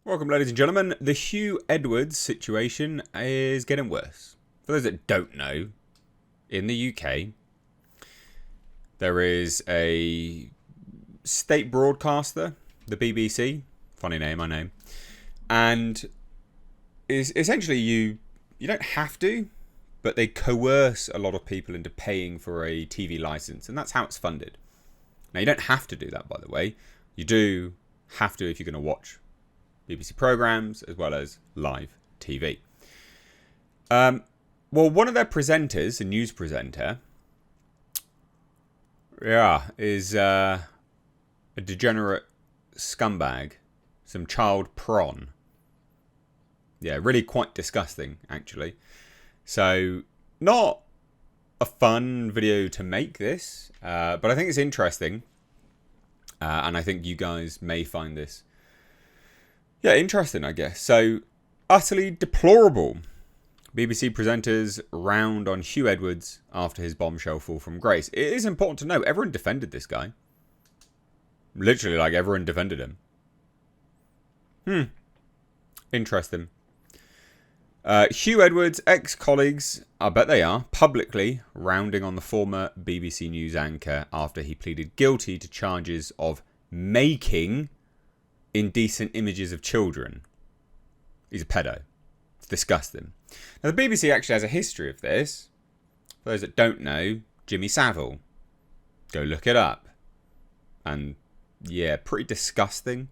Welcome, ladies and gentlemen. The Huw Edwards situation is getting worse. For those that don't know, in the UK, there is a state broadcaster, the BBC, funny name, I know, and is essentially you don't have to, but they coerce a lot of people into paying for a TV license, and that's how it's funded. Now, you don't have to do that, by the way. You do have to if you're going to watch BBC programmes as well as live TV. Well, one of their presenters, a news presenter, is a degenerate scumbag, some child prawn. Yeah, really quite disgusting, actually. So, not a fun video to make this, but I think it's interesting, and I think you guys may find this interesting, I guess. So, utterly deplorable. BBC presenters round on Huw Edwards after his bombshell fall from grace. It is important to note, everyone defended this guy. Literally, like, everyone defended him. Interesting. Huw Edwards' ex-colleagues, I bet they are, publicly rounding on the former BBC News anchor after he pleaded guilty to charges of making indecent images of children. He's a pedo. It's disgusting. Now, the BBC actually has a history of this. For those that don't know, Jimmy Savile. Go look it up. And, yeah, pretty disgusting.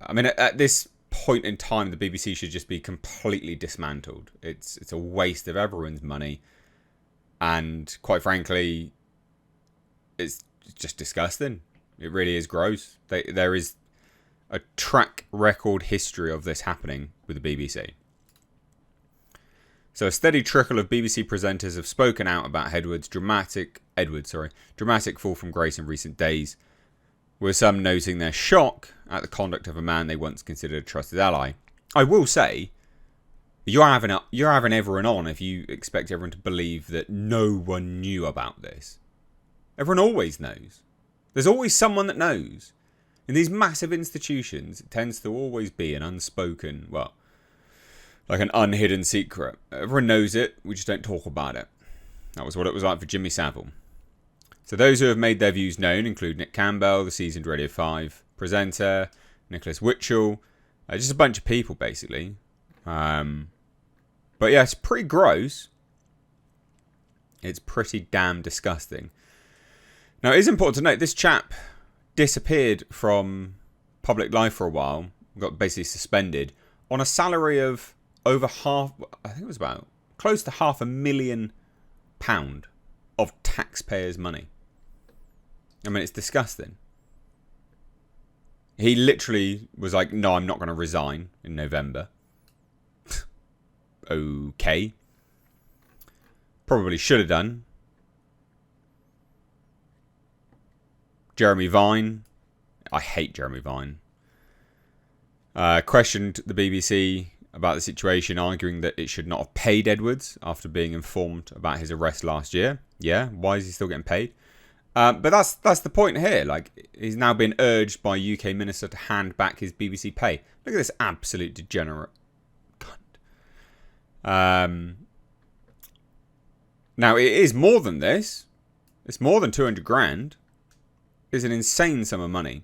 I mean, at this point in time, the BBC should just be completely dismantled. It's a waste of everyone's money. And, quite frankly, it's just disgusting. It really is gross. There is a track record history of this happening with the BBC. So a steady trickle of BBC presenters have spoken out about Edwards' dramatic fall from grace in recent days, with some noting their shock at the conduct of a man they once considered a trusted ally. I will say, you're having everyone on if you expect everyone to believe that no one knew about this. Everyone always knows. There's always someone that knows. In these massive institutions, it tends to always be an unspoken, well, like an unhidden secret. Everyone knows it, we just don't talk about it. That was what it was like for Jimmy Savile. So those who have made their views known include Nick Campbell, the seasoned Radio 5 presenter, Nicholas Witchell, just a bunch of people, basically. But yeah, it's pretty gross. It's pretty damn disgusting. Now, it is important to note, this chap disappeared from public life for a while, got basically suspended, on a salary of over I think it was about close to £500,000 of taxpayers' money. I mean, it's disgusting. He literally was like, no, I'm not going to resign in November. Okay. Probably should have done. Jeremy Vine. I hate Jeremy Vine. Questioned the BBC about the situation, arguing that it should not have paid Edwards after being informed about his arrest last year. Yeah, why is he still getting paid? But that's the point here. Like, he's now been urged by a UK minister to hand back his BBC pay. Look at this absolute degenerate cunt. Now, it is more than this. It's more than 200 grand. It's an insane sum of money.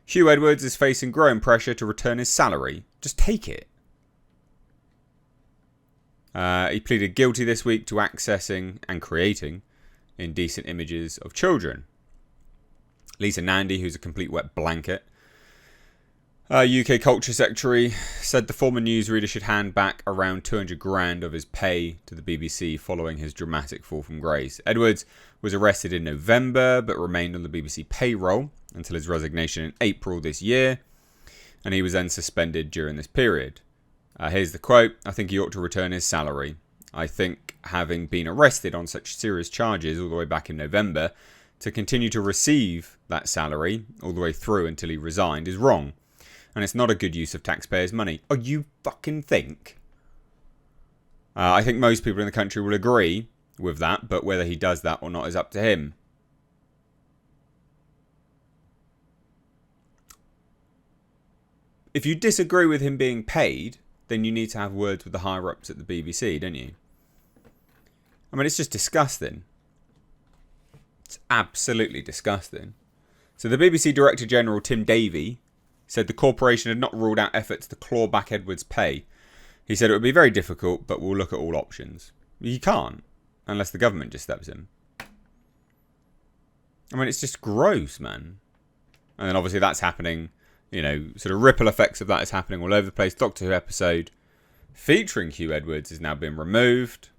Huw Edwards is facing growing pressure to return his salary. Just take it. He pleaded guilty this week to accessing and creating indecent images of children. Lisa Nandy, who's a complete wet blanket, UK Culture Secretary, said the former newsreader should hand back around 200 grand of his pay to the BBC following his dramatic fall from grace. Edwards was arrested in November but remained on the BBC payroll until his resignation in April this year, and he was then suspended during this period. Here's the quote: "I think he ought to return his salary. I think having been arrested on such serious charges all the way back in November, to continue to receive that salary all the way through until he resigned is wrong. And it's not a good use of taxpayers' money." Oh, you fucking think? I think most people in the country will agree with that, but whether he does that or not is up to him. if you disagree with him being paid, then you need to have words with the higher ups at the BBC, don't you? I mean, it's just disgusting. It's absolutely disgusting. So the BBC Director General, Tim Davie, said the corporation had not ruled out efforts to claw back Edwards' pay. He said it would be very difficult, but we'll look at all options. You can't, unless the government just steps in. I mean, it's just gross, man. And then obviously that's happening, you know, sort of ripple effects of that is happening all over the place. Doctor Who episode featuring Huw Edwards has now been removed.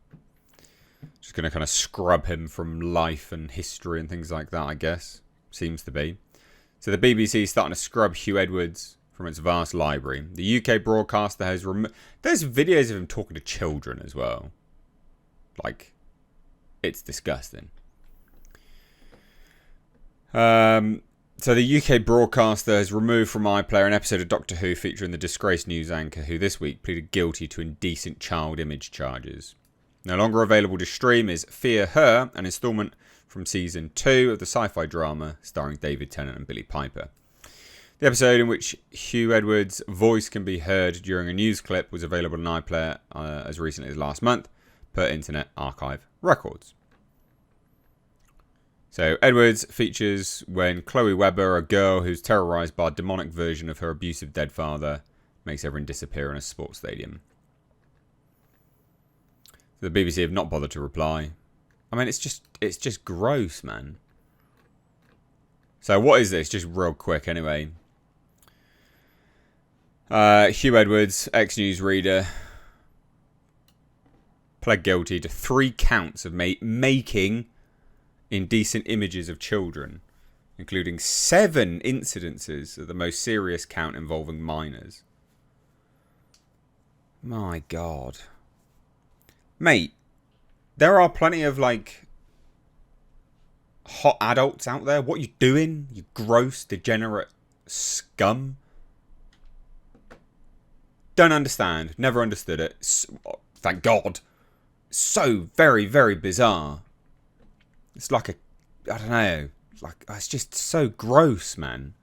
Just going to kind of scrub him from life and history and things like that, I guess. Seems to be. So the BBC is starting to scrub Huw Edwards from its vast library. The UK broadcaster has there's videos of him talking to children as well. Like, it's disgusting. So the UK broadcaster has removed from iPlayer an episode of Doctor Who featuring the disgraced news anchor who this week pleaded guilty to indecent child image charges. No longer available to stream is Fear Her, an instalment from season 2 of the sci-fi drama starring David Tennant and Billie Piper. The episode in which Huw Edwards' voice can be heard during a news clip was available on iPlayer as recently as last month, per Internet Archive records. So Edwards features when Chloe Webber, a girl who's terrorised by a demonic version of her abusive dead father, makes everyone disappear in a sports stadium. The BBC have not bothered to reply. I mean, it's just gross, man. So what is this? Just real quick, anyway. Huw Edwards, ex-newsreader, pled guilty to 3 counts of making indecent images of children, including 7 incidences of the most serious count involving minors. My God. Mate, there are plenty of, like, hot adults out there. What are you doing, you gross, degenerate scum? Don't understand. Never understood it. Thank God. So very, very bizarre. It's like a... I don't know. Like, it's just so gross, man.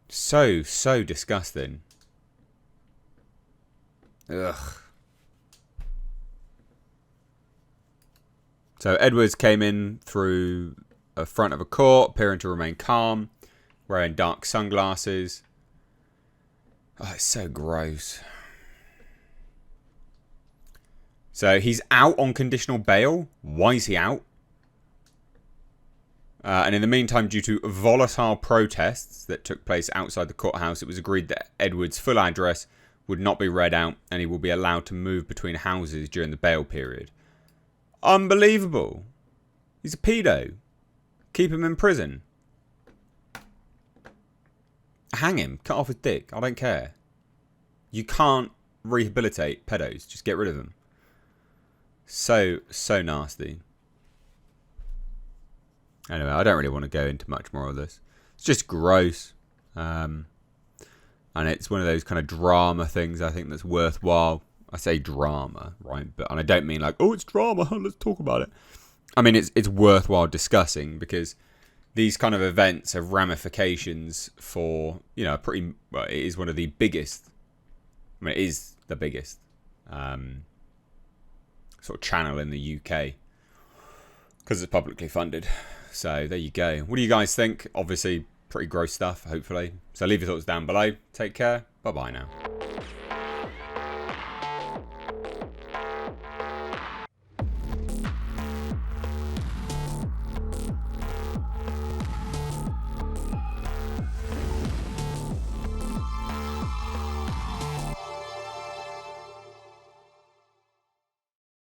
So disgusting. Ugh. So Edwards came in through the front of a court, appearing to remain calm, wearing dark sunglasses. Oh, it's so gross. So he's out on conditional bail. Why is he out? And in the meantime, due to volatile protests that took place outside the courthouse, it was agreed that Edwards' full address would not be read out and he will be allowed to move between houses during the bail period. Unbelievable. He's a pedo. Keep him in prison. Hang him. Cut off his dick. I don't care. You can't rehabilitate pedos. Just get rid of them. So nasty. Anyway, I don't really want to go into much more of this. It's just gross. And it's one of those kind of drama things I think that's worthwhile. I say drama, right? And I don't mean like, oh, it's drama, let's talk about it. I mean, it's worthwhile discussing because these kind of events have ramifications for, you know, well, it is one of the biggest, I mean, it is the biggest sort of channel in the UK because it's publicly funded. So there you go. What do you guys think? Obviously, pretty gross stuff, hopefully. So leave your thoughts down below. Take care. Bye-bye now.